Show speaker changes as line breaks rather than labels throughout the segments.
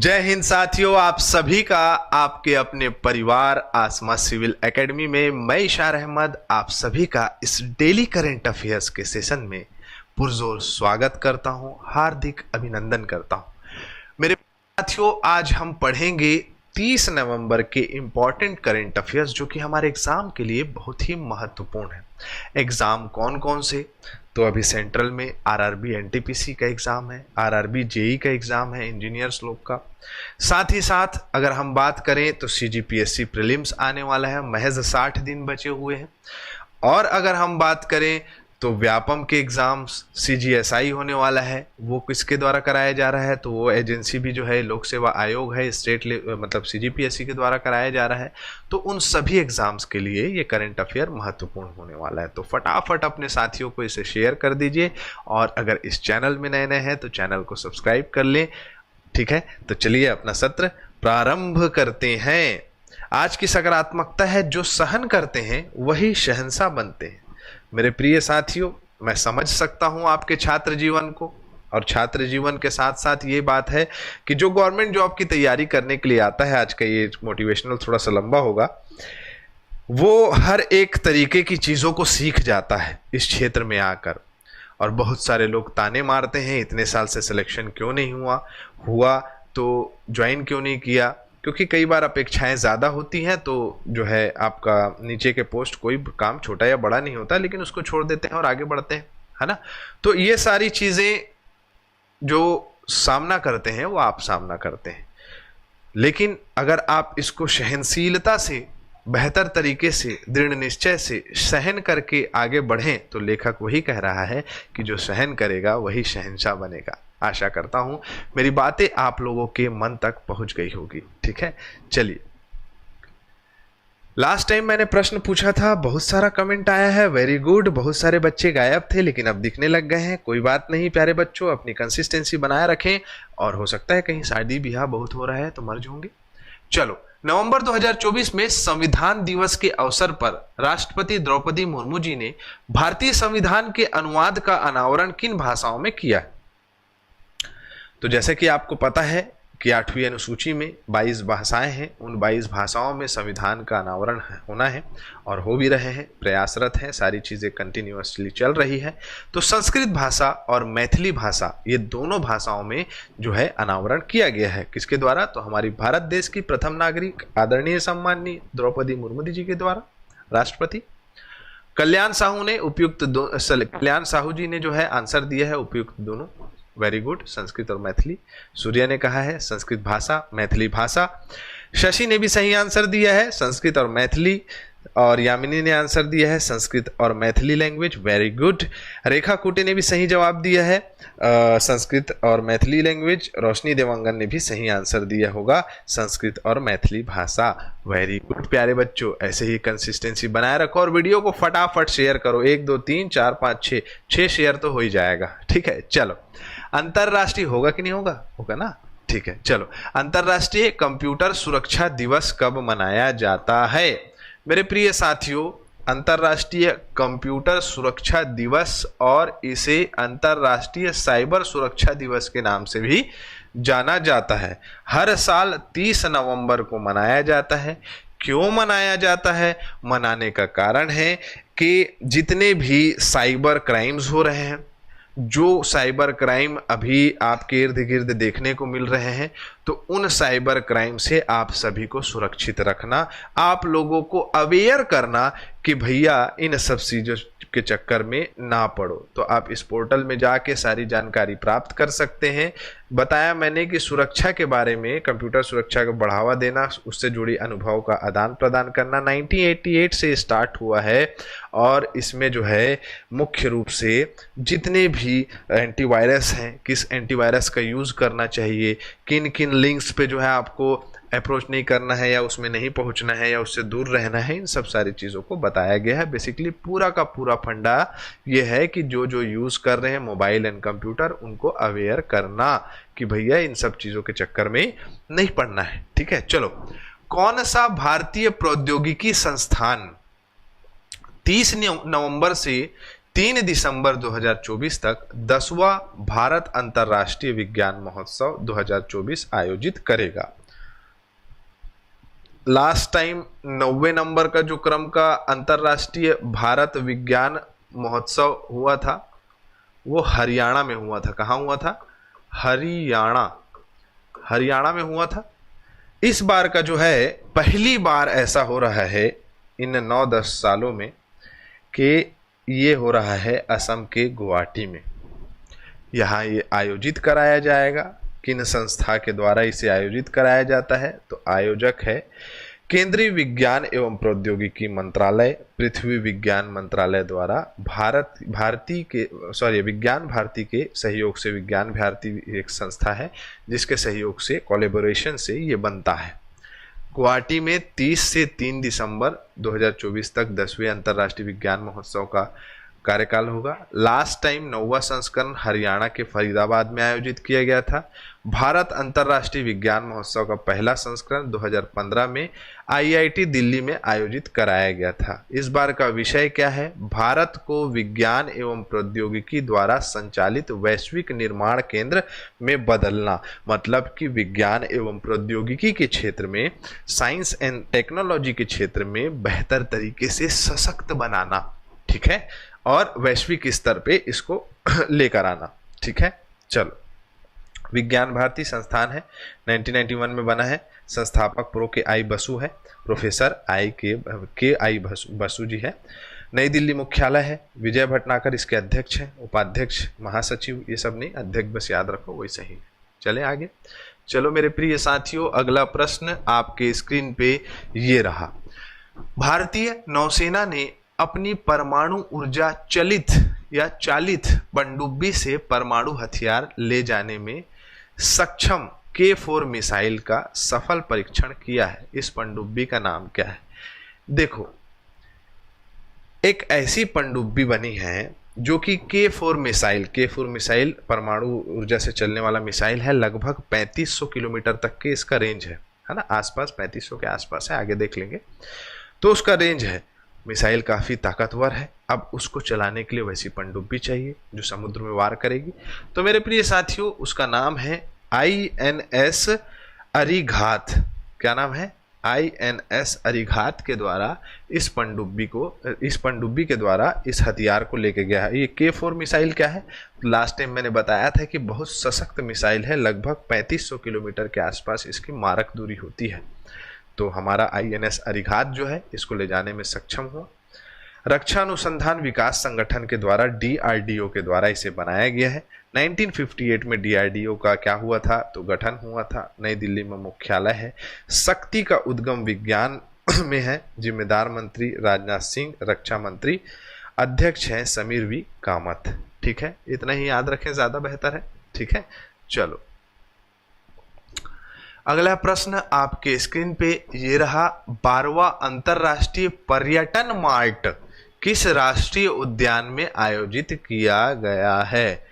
जय हिंद साथियों, आप सभी का आपके अपने परिवार आसमा सिविल एकेडमी में मैं इशार अहमद आप सभी का इस डेली करंट अफेयर्स के सेशन में पुरजोर स्वागत करता हूं, हार्दिक अभिनंदन करता हूं। मेरे साथियों, आज हम पढ़ेंगे 30 नवंबर के इंपॉर्टेंट करंट अफेयर्स जो कि हमारे एग्जाम के लिए बहुत ही महत्वपूर्ण है। एग्जाम कौन कौन से? तो अभी सेंट्रल में आरआरबी एनटीपीसी का एग्जाम है, आरआरबी जेई का एग्जाम है, इंजीनियर्स लोग का। साथ ही साथ अगर हम बात करें तो सीजीपीएससी प्रीलिम्स आने वाला है, महज 60 दिन बचे हुए हैं। और अगर हम बात करें तो व्यापम के एग्जाम्स सीजीएसआई होने वाला है, वो किसके द्वारा कराया जा रहा है? तो वो एजेंसी भी जो है लोक सेवा आयोग है, स्टेट मतलब सीजीपीएससी के द्वारा कराया जा रहा है। तो उन सभी एग्जाम्स के लिए ये करंट अफेयर महत्वपूर्ण होने वाला है। तो फटाफट अपने साथियों को इसे शेयर कर दीजिए और अगर इस चैनल में नए नए हैं तो चैनल को सब्सक्राइब कर लें। ठीक है, तो चलिए अपना सत्र प्रारंभ करते हैं। आज की सकारात्मकता है, जो सहन करते हैं वही शहंशाह बनते हैं। मेरे प्रिय साथियों, मैं समझ सकता हूं आपके छात्र जीवन को, और छात्र जीवन के साथ साथ ये बात है कि जो गवर्नमेंट जॉब की तैयारी करने के लिए आता है, आज का ये मोटिवेशनल थोड़ा सा लंबा होगा, वो हर एक तरीके की चीज़ों को सीख जाता है इस क्षेत्र में आकर। और बहुत सारे लोग ताने मारते हैं, इतने साल से सिलेक्शन क्यों नहीं हुआ तो ज्वाइन क्यों नहीं किया, क्योंकि कई बार अपेक्षाएं ज़्यादा होती हैं। तो जो है आपका नीचे के पोस्ट, कोई काम छोटा या बड़ा नहीं होता, लेकिन उसको छोड़ देते हैं और आगे बढ़ते हैं, है ना। तो ये सारी चीज़ें जो सामना करते हैं वो आप सामना करते हैं, लेकिन अगर आप इसको सहनशीलता से, बेहतर तरीके से, दृढ़ निश्चय से सहन करके आगे बढ़ें तो लेखक वही कह रहा है कि जो सहन करेगा वही शहंशाह बनेगा। आशा करता हूं मेरी बातें आप लोगों के मन तक पहुंच गई होगी। ठीक है, चलिए। लास्ट टाइम मैंने प्रश्न पूछा था, बहुत सारा कमेंट आया है, वेरी गुड। बहुत सारे बच्चे गायब थे लेकिन अब दिखने लग गए हैं। कोई बात नहीं प्यारे बच्चों, अपनी कंसिस्टेंसी बनाए रखें, और हो सकता है कहीं शादी ब्याह बहुत हो रहा है तो मर्ज होंगे। चलो, नवंबर 2024 में संविधान दिवस के अवसर पर राष्ट्रपति द्रौपदी मुर्मू जी ने भारतीय संविधान के अनुवाद का अनावरण किन भाषाओं में किया? तो जैसे कि आपको पता है कि 8वीं अनुसूची में 22 भाषाएं हैं, उन 22 भाषाओं में संविधान का अनावरण होना है और हो भी रहे हैं, प्रयासरत हैं, सारी चीज़ें कंटिन्यूअसली चल रही है। तो संस्कृत भाषा और मैथिली भाषा, ये दोनों भाषाओं में जो है अनावरण किया गया है। किसके द्वारा? तो हमारी भारत देश की प्रथम नागरिक आदरणीय सम्माननीय द्रौपदी मुर्मू जी के द्वारा, राष्ट्रपति। कल्याण साहू जी ने जो है आंसर दिया है उपयुक्त दोनों, वेरी गुड, संस्कृत और मैथिली। सूर्य ने कहा है संस्कृत भाषा, मैथिली भाषा। शशि ने भी सही आंसर दिया है, संस्कृत और मैथिली। और यामिनी ने आंसर दिया है संस्कृत और मैथिली लैंग्वेज, वेरी गुड। रेखा कुटे ने भी सही जवाब दिया है, संस्कृत और मैथिली लैंग्वेज। रोशनी देवांगन ने भी सही आंसर दिया होगा, संस्कृत और मैथिली भाषा, वेरी गुड। प्यारे बच्चों, ऐसे ही कंसिस्टेंसी बनाए रखो और वीडियो को फटाफट शेयर करो। 1 2 3 4 5 6 शेयर तो हो ही जाएगा। ठीक है, चलो। अंतरराष्ट्रीय होगा कि नहीं होगा? होगा ना, ठीक है। चलो, अंतरराष्ट्रीय कंप्यूटर सुरक्षा दिवस कब मनाया जाता है? मेरे प्रिय साथियों, अंतरराष्ट्रीय कंप्यूटर सुरक्षा दिवस, और इसे अंतरराष्ट्रीय साइबर सुरक्षा दिवस के नाम से भी जाना जाता है, हर साल 30 नवंबर को मनाया जाता है। क्यों मनाया जाता है? मनाने का कारण है कि जितने भी साइबर क्राइम्स हो रहे हैं, जो साइबर क्राइम अभी आपके इर्द गिर्द देखने को मिल रहे हैं, तो उन साइबर क्राइम से आप सभी को सुरक्षित रखना, आप लोगों को अवेयर करना कि भैया इन सब चीज़ों के चक्कर में ना पड़ो। तो आप इस पोर्टल में जाके सारी जानकारी प्राप्त कर सकते हैं। बताया मैंने कि सुरक्षा के बारे में, कंप्यूटर सुरक्षा को बढ़ावा देना, उससे जुड़ी अनुभव का आदान प्रदान करना 1988 से स्टार्ट हुआ है। और इसमें जो है मुख्य रूप से जितने भी एंटीवायरस हैं, किस एंटीवायरस का यूज़ करना चाहिए, किन किन लिंक्स पे जो है आपको अप्रोच नहीं करना है या उसमें नहीं पहुंचना है या उससे दूर रहना है, इन सब सारी चीज़ों को बताया गया है। बेसिकली पूरा का पूरा फंडा ये है कि जो यूज़ कर रहे हैं मोबाइल एंड कंप्यूटर, उनको अवेयर करना कि भैया इन सब चीज़ों के चक्कर में नहीं पड़ना है। ठीक है, चलो। कौन सा भारतीय प्रौद्योगिकी संस्थान 30 नवंबर से 3 दिसंबर 2024 तक 10वां भारत अंतर्राष्ट्रीय विज्ञान महोत्सव 2024 आयोजित करेगा। लास्ट टाइम 90 नंबर का जो क्रम का अंतर्राष्ट्रीय भारत विज्ञान महोत्सव हुआ था वो हरियाणा में हुआ था। कहाँ हुआ था? हरियाणा में हुआ था। इस बार का जो है पहली बार ऐसा हो रहा है इन 9-10 सालों में कि ये हो रहा है असम के गुवाहाटी में। यहाँ ये आयोजित कराया जाएगा। किन संस्था के द्वारा इसे आयोजित कराया जाता है? तो आयोजक है केंद्रीय विज्ञान एवं प्रौद्योगिकी मंत्रालय, पृथ्वी विज्ञान मंत्रालय द्वारा विज्ञान भारती के सहयोग से, विज्ञान भारती एक संस्था है जिसके सहयोग से, कोलैबोरेशन से ये बनता है। गुवाहाटी में 30 से 3 दिसंबर 2024 तक 10वें अंतर्राष्ट्रीय विज्ञान महोत्सव का कार्यकाल होगा। लास्ट टाइम 9वां संस्करण हरियाणा के फरीदाबाद में आयोजित किया गया था। भारत अंतर्राष्ट्रीय विज्ञान महोत्सव का पहला संस्करण 2015 में आईआईटी दिल्ली में आयोजित कराया गया था। इस बार का विषय क्या है? भारत को विज्ञान एवं प्रौद्योगिकी द्वारा संचालित वैश्विक निर्माण केंद्र में बदलना, मतलब कि विज्ञान एवं प्रौद्योगिकी के क्षेत्र में, साइंस एंड टेक्नोलॉजी के क्षेत्र में बेहतर तरीके से सशक्त बनाना, ठीक है, और वैश्विक स्तर पे इसको लेकर आना, ठीक है। चलो, विज्ञान भारती संस्थान है, 1991 में बना है। संस्थापक प्रोफेसर के आई बसु जी है। नई दिल्ली मुख्यालय है। विजय भटनागर इसके अध्यक्ष हैं, उपाध्यक्ष, महासचिव, ये सब नहीं, अध्यक्ष बस याद रखो, वही सही है। चले आगे। चलो मेरे प्रिय साथियों, अगला प्रश्न आपके स्क्रीन पे ये रहा। भारतीय नौसेना ने अपनी परमाणु ऊर्जा चालित पनडुब्बी से परमाणु हथियार ले जाने में सक्षम K4 मिसाइल का सफल परीक्षण किया है। इस पनडुब्बी का नाम क्या है? देखो, एक ऐसी पनडुब्बी बनी है जो कि K4 मिसाइल परमाणु ऊर्जा से चलने वाला मिसाइल है। लगभग 3500 किलोमीटर तक के इसका रेंज है ना, आसपास 3500 के आसपास है, आगे देख लेंगे। तो उसका रेंज है। मिसाइल काफ़ी ताकतवर है। अब उसको चलाने के लिए वैसी पनडुब्बी चाहिए जो समुद्र में वार करेगी। तो मेरे प्रिय साथियों, उसका नाम है INS अरिघात। क्या नाम है? INS अरिघात के द्वारा इस पनडुब्बी के द्वारा इस हथियार को लेके गया है। ये K4 मिसाइल क्या है? लास्ट टाइम मैंने बताया था कि बहुत सशक्त मिसाइल है। लगभग 3500 किलोमीटर के आसपास इसकी मारक दूरी होती है। तो हमारा INS अरिघात जो है इसको ले जाने में सक्षम हुआ। रक्षा अनुसंधान विकास संगठन के द्वारा, DRDO के द्वारा इसे बनाया गया है। 1958 में DRDO का क्या हुआ था? तो गठन हुआ था। नई दिल्ली में मुख्यालय है। शक्ति का उद्गम विज्ञान में है। जिम्मेदार मंत्री राजनाथ सिंह, रक्षा मंत्री। अध्यक्ष हैं समीर V कामत। ठीक है, इतना ही याद रखें, ज्यादा बेहतर है। ठीक है, चलो अगला प्रश्न आपके स्क्रीन पे ये रहा। 12वां अंतरराष्ट्रीय पर्यटन मार्ट किस राष्ट्रीय उद्यान में आयोजित किया गया है?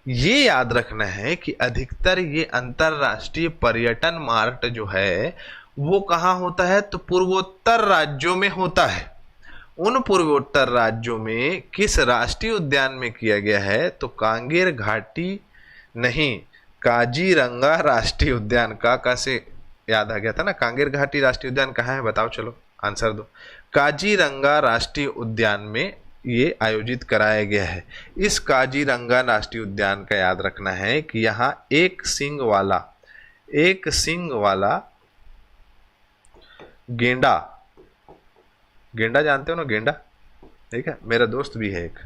ये याद रखना है कि अधिकतर ये अंतरराष्ट्रीय पर्यटन मार्ट जो है वो कहाँ होता है? तो पूर्वोत्तर राज्यों में होता है। उन पूर्वोत्तर राज्यों में किस राष्ट्रीय उद्यान में किया गया है? तो कांगेर घाटी नहीं, काजीरंगा राष्ट्रीय उद्यान। का से याद आ गया था ना, कांगेर घाटी राष्ट्रीय उद्यान कहाँ है? बताओ, चलो आंसर दो। काजीरंगा राष्ट्रीय उद्यान में ये आयोजित कराया गया है। इस काजीरंगा राष्ट्रीय उद्यान का याद रखना है कि यहाँ एक सींग वाला गेंडा जानते हो ना, गेंडा, ठीक है, मेरा दोस्त भी है एक,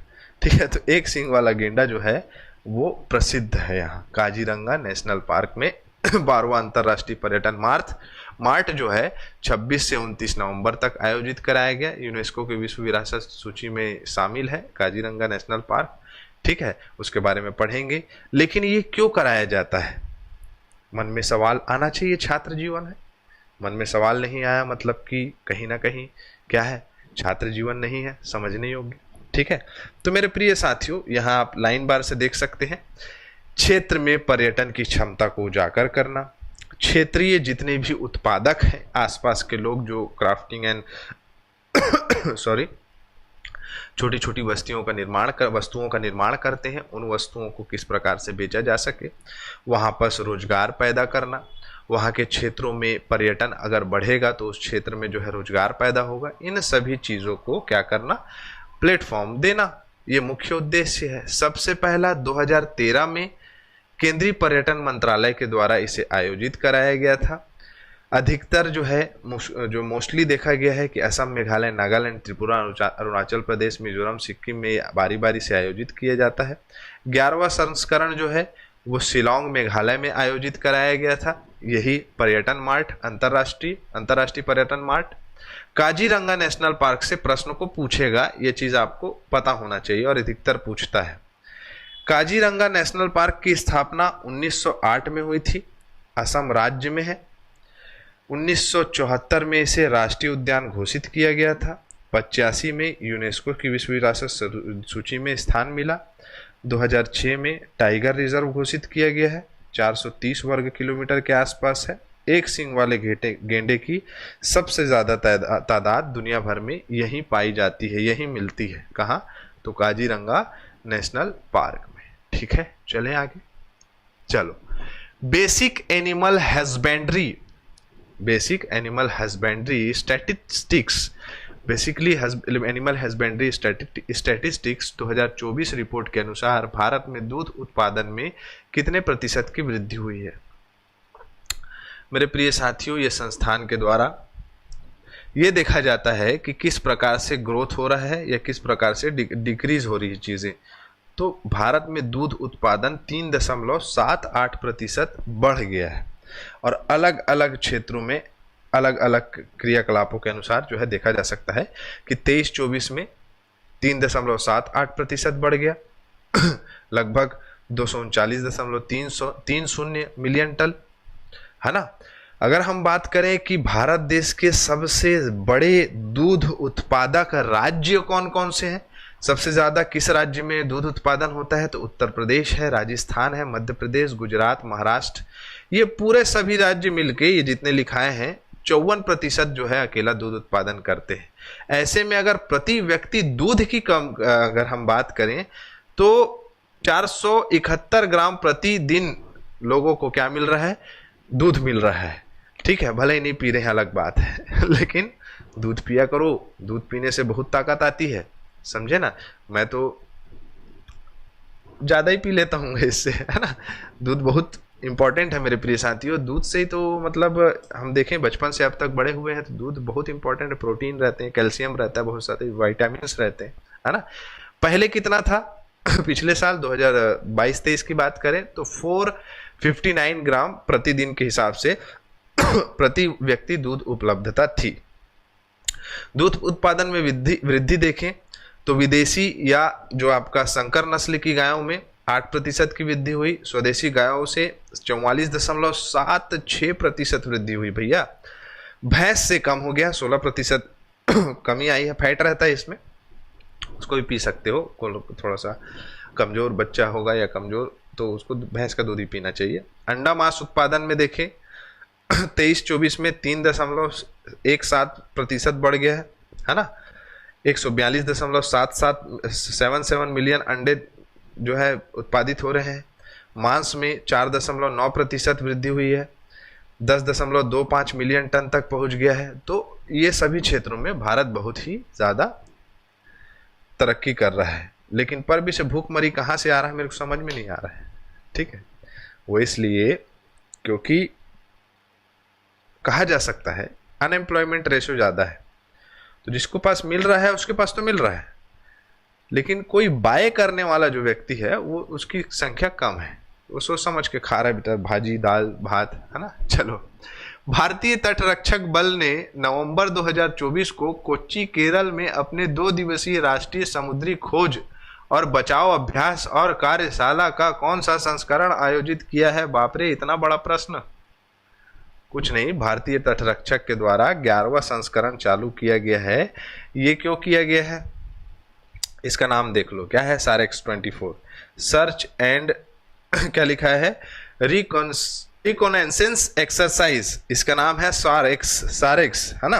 ठीक है। तो एक सींग वाला गेंडा जो है वो प्रसिद्ध है यहाँ काजीरंगा नेशनल पार्क में। 12वां अंतरराष्ट्रीय पर्यटन मार्ट जो है 26 से 29 नवंबर तक आयोजित कराया गया। यूनेस्को के विश्व विरासत सूची में शामिल है काजीरंगा नेशनल पार्क। ठीक है, उसके बारे में पढ़ेंगे। लेकिन ये क्यों कराया जाता है? मन में सवाल आना चाहिए, छात्र जीवन है। मन में सवाल नहीं आया मतलब कि कहीं ना कहीं क्या है, छात्र जीवन नहीं है, समझने योग्य। ठीक है, तो मेरे प्रिय साथियों, यहाँ आप लाइन बार से देख सकते हैं। क्षेत्र में पर्यटन की क्षमता को उजागर करना, क्षेत्रीय जितने भी उत्पादक हैं, आसपास के लोग जो क्राफ्टिंग एंड छोटी छोटी वस्तुओं का निर्माण करते हैं, उन वस्तुओं को किस प्रकार से बेचा जा सके, वहाँ पर रोजगार पैदा करना, वहाँ के क्षेत्रों में पर्यटन अगर बढ़ेगा तो उस क्षेत्र में जो है रोजगार पैदा होगा। इन सभी चीज़ों को क्या करना, प्लेटफॉर्म देना, ये मुख्य उद्देश्य है। सबसे पहला 2013 में केंद्रीय पर्यटन मंत्रालय के द्वारा इसे आयोजित कराया गया था। अधिकतर जो है जो मोस्टली देखा गया है कि असम, मेघालय, नागालैंड, त्रिपुरा, अरुणाचल प्रदेश, मिजोरम, सिक्किम में बारी बारी से आयोजित किया जाता है। 11वां संस्करण जो है वो शिलोंग, मेघालय में आयोजित कराया गया था। यही पर्यटन मार्ट, अंतर्राष्ट्रीय पर्यटन मार्ट। काजीरंगा नेशनल पार्क से प्रश्न को पूछेगा, ये चीज आपको पता होना चाहिए और अधिकतर पूछता है। काजीरंगा नेशनल पार्क की स्थापना 1908 में हुई थी, असम राज्य में है। 1974 में इसे राष्ट्रीय उद्यान घोषित किया गया था। 85 में यूनेस्को की विश्व विरासत सूची में स्थान मिला। 2006 में टाइगर रिजर्व घोषित किया गया है। 430 वर्ग किलोमीटर के आसपास है। एक सींग वाले गेंडे की सबसे ज़्यादा तादाद दुनिया भर में यहीं पाई जाती है, यहीं मिलती है। कहाँ? तो काजीरंगा नेशनल पार्क में। ठीक है, चलें आगे। चलो, basic animal husbandry statistics, basically animal husbandry statistics 2024 report के अनुसार भारत में दूध उत्पादन में कितने प्रतिशत की वृद्धि हुई है? मेरे प्रिय साथियों, ये संस्थान के द्वारा ये देखा जाता है कि किस प्रकार से ग्रोथ हो रहा है या किस प्रकार से डिक्रीज हो रही है चीज़ें। तो भारत में दूध उत्पादन 3.78% बढ़ गया है और अलग अलग क्षेत्रों में अलग अलग क्रियाकलापों के अनुसार जो है देखा जा सकता है कि 23-24 में 3.78% बढ़ गया, लगभग 239.30 मिलियन टन, है ना। अगर हम बात करें कि भारत देश के सबसे बड़े दूध उत्पादक राज्य कौन कौन से हैं, सबसे ज़्यादा किस राज्य में दूध उत्पादन होता है, तो उत्तर प्रदेश है, राजस्थान है, मध्य प्रदेश, गुजरात, महाराष्ट्र, ये पूरे सभी राज्य मिलके ये जितने लिखाए हैं 54% जो है अकेला दूध उत्पादन करते हैं। ऐसे में अगर प्रति व्यक्ति दूध की अगर हम बात करें तो 471 ग्राम प्रतिदिन लोगों को क्या मिल रहा है? दूध मिल रहा है। ठीक है, भले ही नहीं पी रहे हैं अलग बात है लेकिन दूध पिया करो, दूध पीने से बहुत ताकत आती है, समझे ना। मैं तो ज़्यादा ही पी लेता हूँ इससे, है ना। दूध बहुत इंपॉर्टेंट है मेरे प्रिय साथियों। दूध से ही तो मतलब हम देखें बचपन से अब तक बड़े हुए हैं तो दूध बहुत इंपॉर्टेंट है। प्रोटीन रहते हैं, कैल्शियम रहता है, बहुत सारे विटामिन्स रहते हैं, है ना। पहले कितना था? पिछले साल 2022-23 की बात करें तो 459 ग्राम प्रतिदिन के हिसाब से प्रति व्यक्ति दूध उपलब्धता थी। दूध उत्पादन में वृद्धि देखें तो विदेशी या जो आपका संकर नस्ल की गायों में 8% की वृद्धि हुई, स्वदेशी गायों से 44.76% वृद्धि हुई भैया। भैंस से कम हो गया, 16% कमी आई है। फैट रहता है इसमें, उसको भी पी सकते हो, थोड़ा सा कमजोर बच्चा होगा या कमजोर तो उसको भैंस का दूध ही पीना चाहिए। अंडा मांस उत्पादन में देखें 23-24 में 3.17% बढ़ गया है ना। 142.77 मिलियन अंडे जो है उत्पादित हो रहे हैं। मांस में 4.9% वृद्धि हुई है, 10.25 मिलियन टन तक पहुंच गया है। तो ये सभी क्षेत्रों में भारत बहुत ही ज़्यादा तरक्की कर रहा है। लेकिन पर भी से भूखमरी कहाँ से आ रहा है मेरे को समझ में नहीं आ रहा है। ठीक है, वो इसलिए क्योंकि कहा जा सकता है अनएम्प्लॉयमेंट रेशियो ज़्यादा है, तो जिसको पास मिल रहा है उसके पास तो मिल रहा है, लेकिन कोई बाय करने वाला जो व्यक्ति है वो उसकी संख्या कम है, वो सोच समझ के खा रहा है बेटा भाजी दाल भात, है ना। चलो, भारतीय तटरक्षक बल ने नवंबर 2024 को कोच्चि केरल में अपने 2 दिवसीय राष्ट्रीय समुद्री खोज और बचाव अभ्यास और कार्यशाला का कौन सा संस्करण आयोजित किया है? बाप रे, इतना बड़ा प्रश्न। कुछ नहीं, भारतीय तटरक्षक के द्वारा 11वां संस्करण चालू किया गया है। ये क्यों किया गया है? इसका नाम देख लो, क्या है? सारेक्स 24 सर्च एंड क्या लिखा है? रिकॉनेसेंस एक्सरसाइज, इसका नाम है सारेक्स, है ना।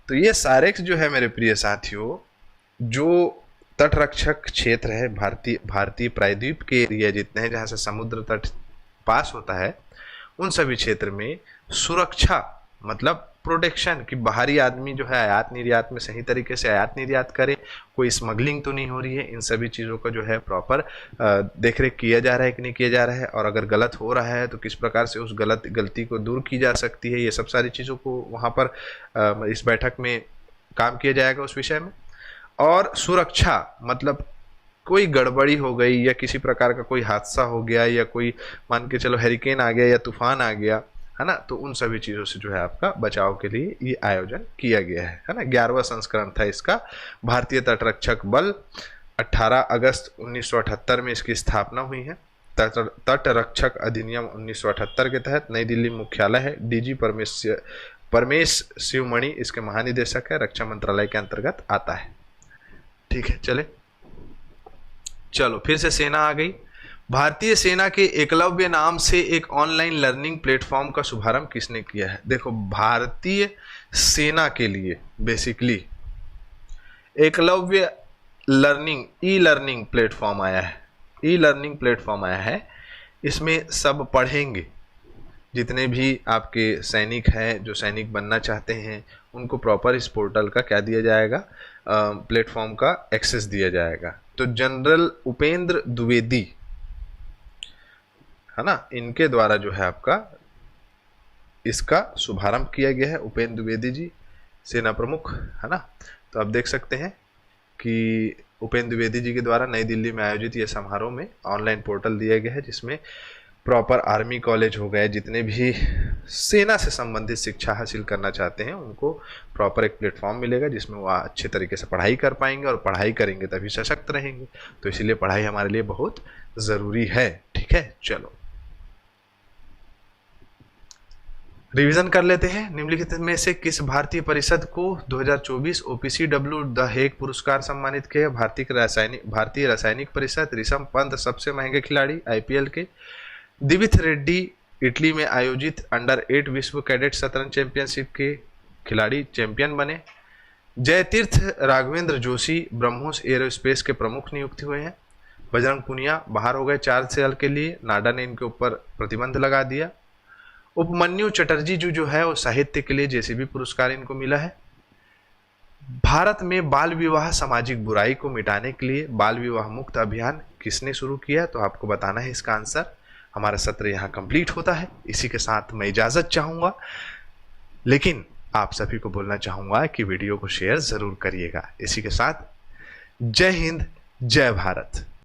तो ये सारेक्स जो है मेरे प्रिय साथियों, जो तटरक्षक क्षेत्र है, भारतीय प्रायद्वीप के एरिया जितने हैं जहाँ से समुद्र तट पास होता है, उन सभी क्षेत्र में सुरक्षा मतलब प्रोटेक्शन कि बाहरी आदमी जो है आयात निर्यात में सही तरीके से आयात निर्यात करे, कोई स्मगलिंग तो नहीं हो रही है, इन सभी चीज़ों का जो है प्रॉपर देखरेख किया जा रहा है कि नहीं किया जा रहा है, और अगर गलत हो रहा है तो किस प्रकार से उस गलती को दूर की जा सकती है, ये सब सारी चीज़ों को वहाँ पर इस बैठक में काम किया जाएगा उस विषय में। और सुरक्षा मतलब कोई गड़बड़ी हो गई या किसी प्रकार का कोई हादसा हो गया या कोई मान के चलो हैरिकेन आ गया या तूफान आ गया है ना, तो उन सभी चीज़ों से जो है आपका बचाव के लिए ये आयोजन किया गया है ना। 11वां संस्करण था इसका। भारतीय तटरक्षक बल 18 अगस्त 1978 में इसकी स्थापना हुई है। तटरक्षक अधिनियम 1978 के तहत नई दिल्ली मुख्यालय है। डीजी परमेश शिवमणि इसके महानिदेशक है, रक्षा मंत्रालय के अंतर्गत आता है। ठीक है, चलो फिर से सेना आ गई। भारतीय सेना के एकलव्य नाम से एक ऑनलाइन लर्निंग प्लेटफॉर्म का शुभारंभ किसने किया है? देखो, भारतीय सेना के लिए basically Eklavya e learning platform आया है। इसमें सब पढ़ेंगे, जितने भी आपके सैनिक हैं जो सैनिक बनना चाहते हैं उनको प्रॉपर इस पोर्टल का क्या दिया जाएगा, प्लेटफॉर्म का एक्सेस दिया जाएगा। तो जनरल उपेंद्र द्विवेदी है ना, इनके द्वारा जो है आपका इसका शुभारंभ किया गया है। उपेंद्र द्विवेदी जी सेना प्रमुख है ना। तो आप देख सकते हैं कि उपेंद्र द्विवेदी जी के द्वारा नई दिल्ली में आयोजित ये समारोह में ऑनलाइन पोर्टल दिया गया है, जिसमें प्रॉपर आर्मी कॉलेज हो गए, जितने भी सेना से संबंधित शिक्षा हासिल करना चाहते हैं उनको प्रॉपर एक प्लेटफॉर्म मिलेगा जिसमें वो अच्छे तरीके से पढ़ाई कर पाएंगे, और पढ़ाई करेंगे तभी सशक्त रहेंगे। तो इसीलिए पढ़ाई हमारे लिए बहुत ज़रूरी है। ठीक है, चलो रिवीजन कर लेते हैं। निम्नलिखित में से किस भारतीय परिषद को 2024 OPCW द हेग पुरस्कार सम्मानित किया? भारतीय रासायनिक परिषद। ऋषभ पंत सबसे महंगे खिलाड़ी IPL के। दिविथ रेड्डी इटली में आयोजित अंडर-8 विश्व कैडेट शतरंज चैंपियनशिप के खिलाड़ी चैंपियन बने। जयतीर्थ राघवेंद्र जोशी ब्रह्मोस एरोस्पेस के प्रमुख नियुक्त हुए हैं। बजरंग पुनिया बाहर हो गए 4 साल के लिए, नाडा ने इनके ऊपर प्रतिबंध लगा दिया। उपमन्यु चटर्जी जो है वो साहित्य के लिए JCB पुरस्कार इनको मिला है। भारत में बाल विवाह सामाजिक बुराई को मिटाने के लिए बाल विवाह मुक्त अभियान किसने शुरू किया? तो आपको बताना है इसका आंसर। हमारा सत्र यहाँ कंप्लीट होता है। इसी के साथ मैं इजाजत चाहूंगा, लेकिन आप सभी को बोलना चाहूंगा कि वीडियो को शेयर जरूर करिएगा। इसी के साथ जय हिंद, जय भारत।